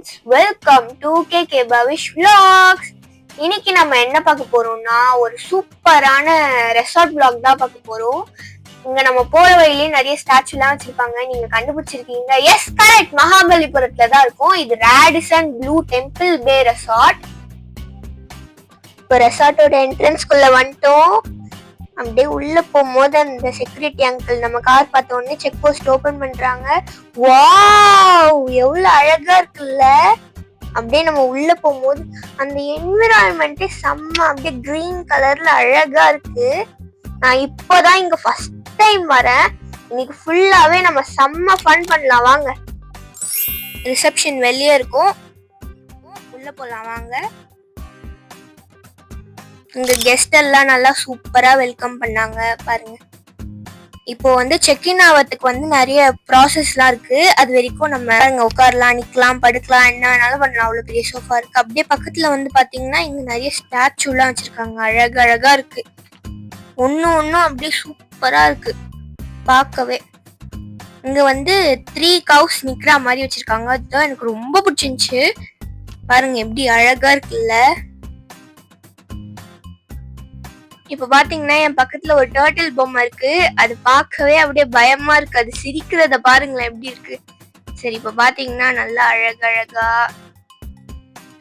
Friends, welcome to KK Pavish vlogs. இன்னைக்கு நம்ம என்ன பார்க்க போறோம்னா ஒரு சூப்பரான ரெசார்ட் vlog தான் பார்க்க போறோம். இங்க நம்ம போற வழியிலே நிறைய ஸ்டாச்சு எல்லாம் வச்சிருப்பாங்க. நீங்க கண்டுபிடிச்சிருக்கீங்க, எஸ் கரெக்ட், மகாபலிபுரத்துல தான் இருக்கும். இது ரேடிசன் ப்ளூ டெம்பிள் பே ரெசார்ட். இப்போ ரெசார்ட்டோட என்ட்ரன்ஸ்குள்ள வந்துட்டோம். அப்படியே உள்ள போகும்போது அந்த செக்யூரிட்டி அங்கிள் நம்ம கார் பார்த்த உடனே செக் போஸ்ட் ஓபன் பண்றாங்க. வாவ், எவ்வளவு அழகா இருக்குல்ல. அப்படியே நம்ம உள்ள போகும்போது அந்த என்விரான்மெண்டே செம்ம, அப்படியே கிரீன் கலர்ல அழகா இருக்கு. நான் இப்போதான் இங்க ஃபர்ஸ்ட் டைம் வரேன். இன்னைக்கு ஃபுல்லாவே நம்ம செம்ம ஃபன் பண்ணலாம். வாங்க, ரிசப்ஷன் வெளியே இருக்கும், உள்ள போலாம் வாங்க. இங்க கெஸ்ட் எல்லாம் நல்லா சூப்பரா வெல்கம் பண்ணாங்க பாருங்க. இப்போ வந்து செக்இன் ஆகிறதுக்கு வந்து நிறைய ப்ராசஸ்லாம் இருக்கு. அது வரைக்கும் நம்ம இங்க உட்காரலாம், நிக்கலாம், படுக்கலாம், என்ன வேணாலும் பண்ணலாம். அவ்வளவு பெரிய சோஃபா இருக்கு. அப்படியே பக்கத்துல வந்து பாத்தீங்கன்னா இங்க நிறைய ஸ்டாச்சு எல்லாம் வச்சிருக்காங்க. அழகழகா இருக்கு, ஒன்னும் அப்படியே சூப்பரா இருக்கு பார்க்கவே. இங்க வந்து 3 cows நிக்கிற மாதிரி வச்சிருக்காங்க. அதுதான் எனக்கு ரொம்ப பிடிச்சிருந்துச்சு. பாருங்க எப்படி அழகா இருக்குல்ல. இப்ப பாத்தீங்கன்னா என் பக்கத்துல ஒரு டர்ட்டில் பொம்மை இருக்கு. அது பார்க்கவே அப்படியே பயமா இருக்கு. அது சிரிக்கிறத பாருங்களேன் எப்படி இருக்கு. சரி, இப்ப பாத்தீங்கன்னா நல்லா அழகழகா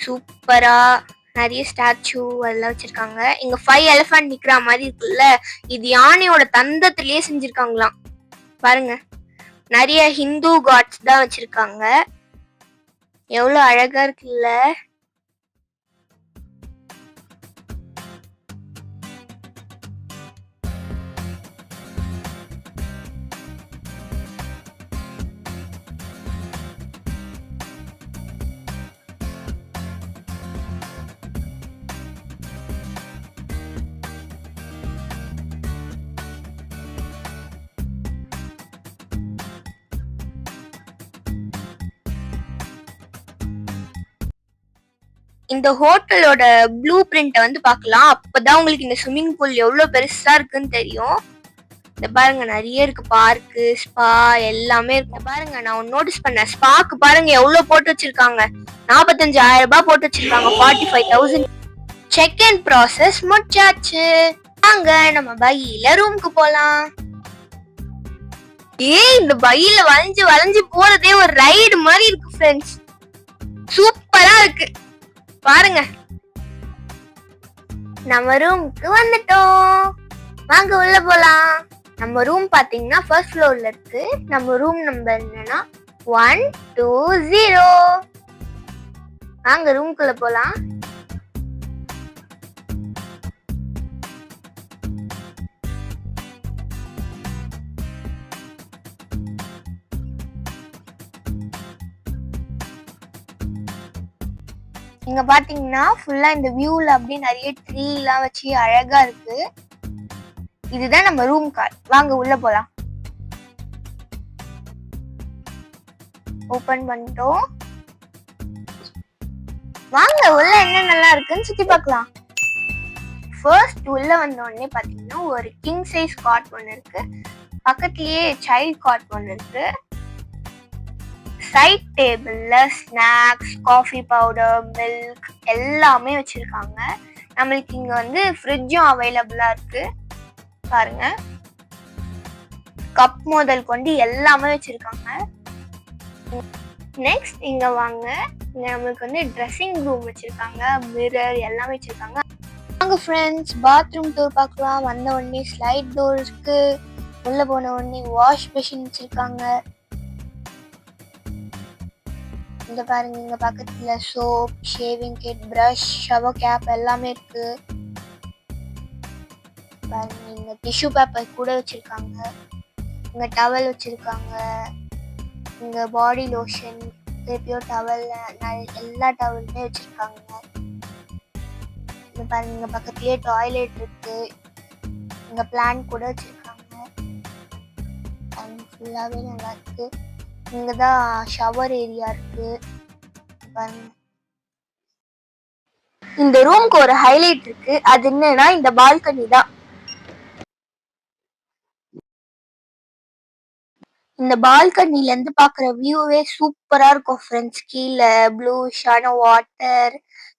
சூப்பரா நிறைய ஸ்டாச்சு அதெல்லாம் வச்சிருக்காங்க. இங்க 5 எலிஃபண்ட் நிக்கிற மாதிரி இருக்குல்ல, இது யானையோட தந்தத்திலேயே செஞ்சிருக்காங்களாம். பாருங்க, நிறைய ஹிந்து காட்ஸ் தான் வச்சிருக்காங்க. எவ்வளவு அழகா இருக்குல்ல. இந்த ஹோட்டலோட ப்ளூ பிரிண்ட்டை வந்து பார்க்கலாம். அப்பதான் உங்களுக்கு இந்த ஸ்விம்மிங் பூல் எவ்வளவு பெருசா இருக்குன்னு தெரியும். இந்த பாருங்க, நிறைய இருக்கு, பார்க்கு, ஸ்பா எல்லாமே இருக்கு. பாருங்க, நான் ஒன்னு நோட்டீஸ் பண்ணேன். ஸ்பாக்கு பாருங்க எவ்வளவு போட்டு வச்சிருக்காங்க. 45,000 ரூபாய் போட்டு வச்சிருக்காங்க. 45,000. செக் இன் ப்ராசஸ் முடிச்சாச்சு. வாங்க நம்ம பையில ரூமுக்கு போலாம். இந்த பையில வளைஞ்சு வளைஞ்சு போறதே ஒரு ரைடு மாதிரி இருக்கு ஃப்ரெண்ட்ஸ். சூப்பரா இருக்கு பாருங்க. நம்ம ரூமுக்கு வந்துட்டோம். வாங்க உள்ள போலாம். நம்ம ரூம் பாத்தீங்கன்னா ஃபர்ஸ்ட் ஃப்ளோர்ல இருக்கு. நம்ம ரூம் நம்பர் என்னன்னா 120. வாங்க ரூம்குள்ள போலாம். இங்க பாத்தீங்கன்னா ஃபுல்லா இந்த வியூல அப்படியே நிறைய ட்ரீ எல்லாம் வச்சு அழகா இருக்கு. இதுதான் நம்ம ரூம் கார்டு. வாங்க உள்ள போலாம். ஓபன் பண்ணிட்டோம். வாங்க உள்ள என்ன நல்லா இருக்குன்னு சுத்தி பார்க்கலாம். ஃபர்ஸ்ட் உள்ள வந்த உடனே பாத்தீங்கன்னா ஒரு கிங் சைஸ் காட் ஒன்னு இருக்கு. பக்கத்துலயே சைல்ட் காட் ஒன்னு இருக்கு. சைட் டேபிள்ல ஸ்நாக்ஸ், காஃபி பவுடர், மில்க் எல்லாமே வச்சிருக்காங்க. நம்மளுக்கு இங்க வந்து ஃப்ரிட்ஜும் அவைலபிளா இருக்கு. பாருங்க, கப் முதல் கொண்டு எல்லாமே வச்சிருக்காங்க. நெக்ஸ்ட் இங்க வாங்க, இங்க நம்மளுக்கு வந்து ட்ரெஸ்ஸிங் ரூம் வச்சிருக்காங்க, மிரர் எல்லாமே வச்சிருக்காங்க. வாங்க ஃப்ரெண்ட்ஸ், பாத்ரூம் டோர் பார்க்கலாம். வந்த உடனே ஸ்லைட் டோர் இருக்கு. உள்ள போன உடனே வாஷ் மிஷின் வச்சிருக்காங்க. இந்த பாருங்க, இங்க பக்கத்துல soap, shaving kit, brush, shower cap எல்லாமே இருக்கு. பாருங்க, இங்க டிஷ்யூ பேப்பர் கூட வச்சிருக்காங்க. இங்க டவல் வச்சிருக்காங்க. இங்க பாடி லோஷன், பியூர் டவல், எல்லா டவலுமே வச்சிருக்காங்க. இங்க பாருங்க, இங்க பக்கத்துலயே டாய்லெட் இருக்கு. இங்க பிளான் கூட வச்சிருக்காங்க. ஃபுல்லாவே நல்லா இருக்கு. இங்கதான் ஷவர் ஏரியா இருக்கு. பாருங்க, இந்த ரூம்க்கு ஒரு ஹைலைட் இருக்கு. அது என்னன்னா இந்த பால்கனி தான். இந்த பால்கனில இருந்து பாக்குற வியூவே சூப்பரா இருக்கும் ஃப்ரெண்ட்ஸ். கீழே ப்ளூஷான வாட்டர்,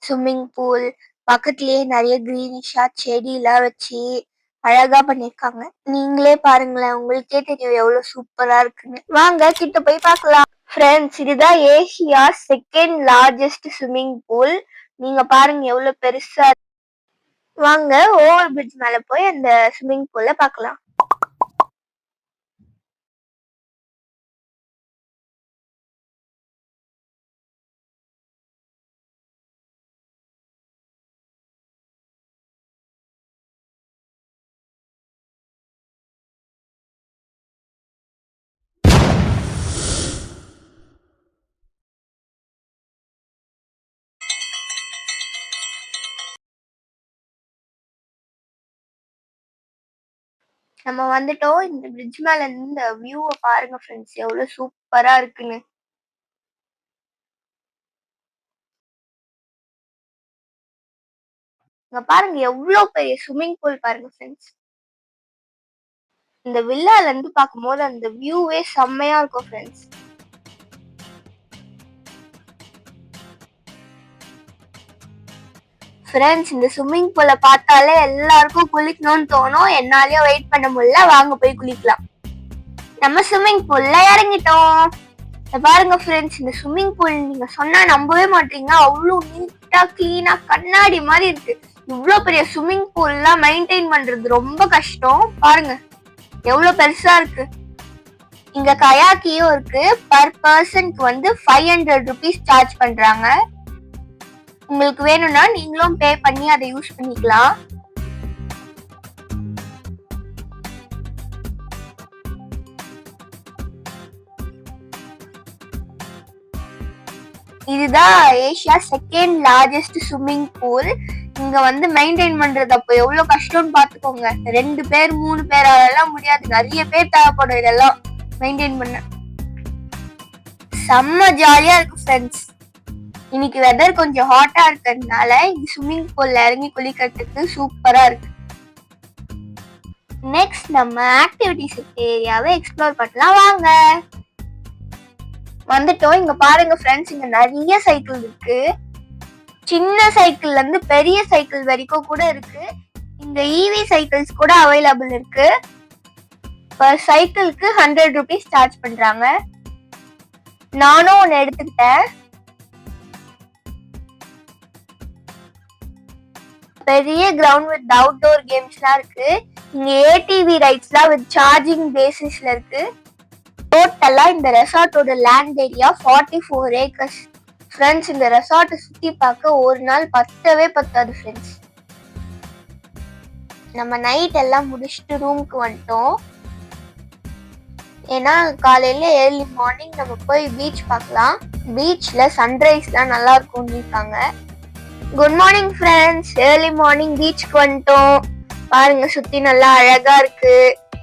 ஸ்விம்மிங் பூல், பக்கத்துலயே நிறைய கிரீனிஷா செடி எல்லாம் வச்சு அழகா பண்ணிருக்காங்க. நீங்களே பாருங்களேன், உங்களுக்கே தெரியும் எவ்வளவு சூப்பரா இருக்குன்னு. வாங்க கிட்ட போய் பார்க்கலாம். ஃப்ரெண்ட்ஸ், இதுதான் Asia second largest swimming pool. நீங்க பாருங்க எவ்வளவு பெருசா. வாங்க ஓவர் பிரிட்ஜ் மேல போய் அந்த ஸ்விம்மிங் பூல்ல பார்க்கலாம். நம்ம வந்துட்டோம். இந்த பிரிட்ஜ் மேல இருந்து இந்த வியூவை பாருங்க ஃப்ரெண்ட்ஸ், எவ்வளவு சூப்பரா இருக்குன்னு. இங்க பாருங்க எவ்வளவு பெரிய ஸ்விம்மிங் பூல் பாருங்க ஃப்ரெண்ட்ஸ். இந்த வில்லால இருந்து பார்க்கும்போது அந்த வியூவே செம்மையா இருக்கும் ஃப்ரெண்ட்ஸ். ஃப்ரெண்ட்ஸ், இந்த ஸ்விம்மிங் பூலை பார்த்தாலே எல்லாருக்கும் குளிக்கணும்னு தோணும். என்னாலயும் வெயிட் பண்ண முடியல. வாங்க போய் குளிக்கலாம். நம்ம ஸ்விம்மிங் பூல்ல இறங்கிட்டோம். பாருங்க ஃப்ரெண்ட்ஸ், இந்த ஸ்விம்மிங் பூல் நீங்க சொன்னா நம்பவே மாட்டீங்க, அவ்வளவு நீட்டா கிளீனா கண்ணாடி மாதிரி இருக்கு. இவ்வளவு பெரிய ஸ்விம்மிங் பூல் எல்லாம் மெயின்டைன் பண்றது ரொம்ப கஷ்டம். பாருங்க எவ்வளவு பெருசா இருக்கு. இங்க கயாக்கியும் இருக்கு. பர் பர்சனுக்கு வந்து 500 rupees சார்ஜ் பண்றாங்க. உங்களுக்கு வேணும்னா நீங்களும் பே பண்ணி அதை யூஸ் பண்ணிக்கலாம். இதுதான் Asia second largest swimming pool. இங்க வந்து மெயின்டைன் பண்றது அப்போ எவ்வளவு கஷ்டம்னு பாத்துக்கோங்க. 2 பேர் 3 பேர் அதெல்லாம் முடியாது, நிறைய பேர் தேவைப்படும் இதெல்லாம் மெயின்டைன் பண்ண. செம்ம ஜாலியா இருக்கு ஃப்ரெண்ட்ஸ். இன்னைக்கு வெதர் கொஞ்சம் ஹாட்டா இருக்கிறதுனால இந்த ஸ்விம்மிங் பூல்ல இறங்கி குளிக்கிறதுக்கு சூப்பரா இருக்கு. நெக்ஸ்ட் நம்ம ஆக்டிவிட்டிஸ் ஏரியாவை எக்ஸ்ப்ளோர் பண்ணலாம். வாங்க வந்துட்டோம். இங்க பாருங்க ஃப்ரெண்ட்ஸ், இங்க நிறைய சைக்கிள் இருக்கு. சின்ன சைக்கிள்ல இருந்து பெரிய சைக்கிள் வரைக்கும் கூட இருக்கு. இந்த இவி சைக்கிள்ஸ் கூட அவைலபிள் இருக்கு. பர் சைக்கிளுக்கு 100 rupees சார்ஜ் பண்றாங்க. நானும் ஒன்னு எடுத்துக்கிட்டேன். பெரிய கிரவுண்ட் வித் அவுட்டோர் கேம்ஸ்லாம் இருக்கு. இங்க ஏடிவி ரைட்ஸ்லாம் வித் சார்ஜிங் பேசிஸ்ல இருக்கு. டோட்டலா இந்த ரெசார்ட்டோட லேண்ட் ஏரியா 44 acres. ஃப்ரெண்ட்ஸ், இந்த ரெசார்ட்டை சுத்தி பார்க்க ஒரு நாள் பத்தவே பத்தாது ஃப்ரெண்ட்ஸ். நம்ம நைட் எல்லாம் முடிச்சுட்டு ரூமுக்கு வந்துட்டோம். ஏன்னா காலையில ஏர்லி மார்னிங் நம்ம போய் பீச் பார்க்கலாம். பீச்ல சன்ரைஸ்லாம் நல்லா இருக்கும்னு இருக்காங்க. Good morning friends, early morning பீச்சுக்கு வந்துட்டோம். பாருங்க சுத்தி நல்லா அழகா இருக்கு,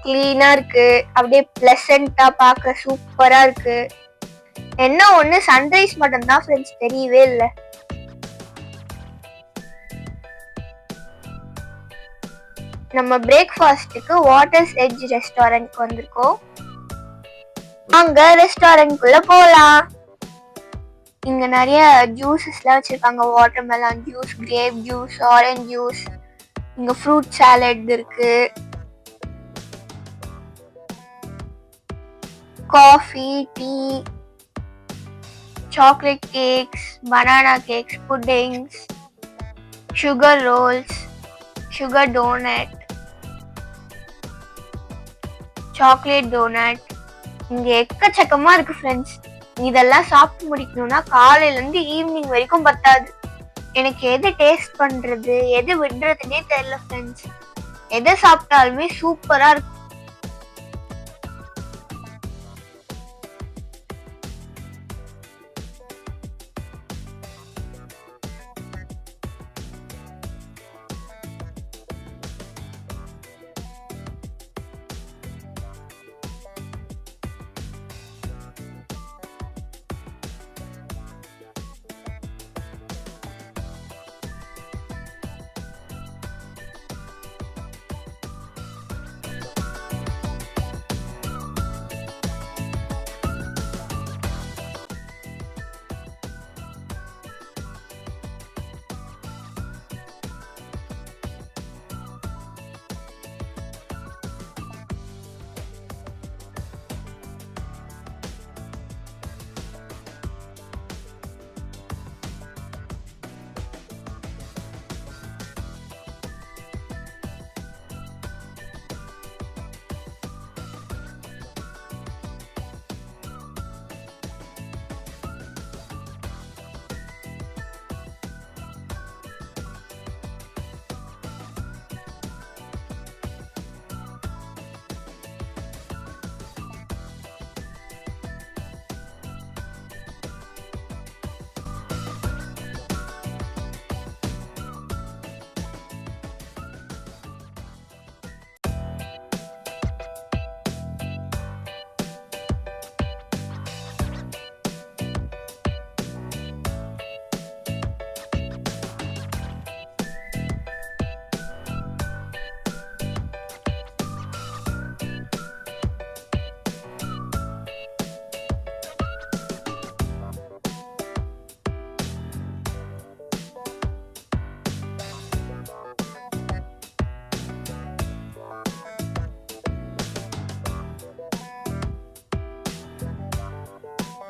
கிளீனா இருக்கு, அப்படியே பிளசண்டா பார்க்க சூப்பரா இருக்கு. என்ன ஒண்ணு, சன்ரைஸ் மட்டும் தான் ஃப்ரெண்ட்ஸ் தெரியவே இல்லை. நம்ம பிரேக்ஃபாஸ்ட்டுக்கு வாட்டர்ஸ் எட்ஜ் ரெஸ்டாரண்ட்க்கு வந்திருக்கோம். அங்க ரெஸ்டாரண்ட்குள்ள போலாம். இங்க நிறைய ஜூஸஸ் எல்லாம் வச்சிருக்காங்க. Watermelon juice, grape juice, orange juice. இங்க ஃப்ரூட் சாலட் இருக்கு, coffee, tea, chocolate cakes, banana cakes, puddings, sugar rolls, sugar donut, chocolate donut. இங்க எக்கச்சக்கமா இருக்கு ஃப்ரெண்ட்ஸ். இதெல்லாம் சாப்பிட்டு முடிக்கணும்னா காலையில இருந்து ஈவினிங் வரைக்கும் பத்தாது. எனக்கு எது டேஸ்ட் பண்றது எது விடுறதுன்னே தெரியல ஃப்ரெண்ட்ஸ். எதை சாப்பிட்டாலுமே சூப்பரா இருக்கு.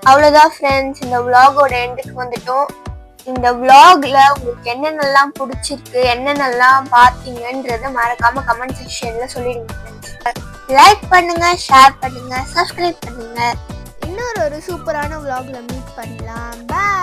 அவ்வளோதான் ஃப்ரெண்ட்ஸ், இந்த vlog-ஓட எண்டுக்கு வந்துட்டோம். இந்த vlogல உங்களுக்கு என்னென்னலாம் பிடிச்சிருக்கு, என்னென்னலாம் பார்த்தீங்கன்றத மறக்காம கமெண்ட் செக்ஷன்ல சொல்லிடுங்க ஃப்ரெண்ட்ஸ். லைக் பண்ணுங்க, ஷேர் பண்ணுங்க, சப்ஸ்கிரைப் பண்ணுங்க. இன்னொரு சூப்பரான vlogல மீட் பண்ணலாம். பாய்.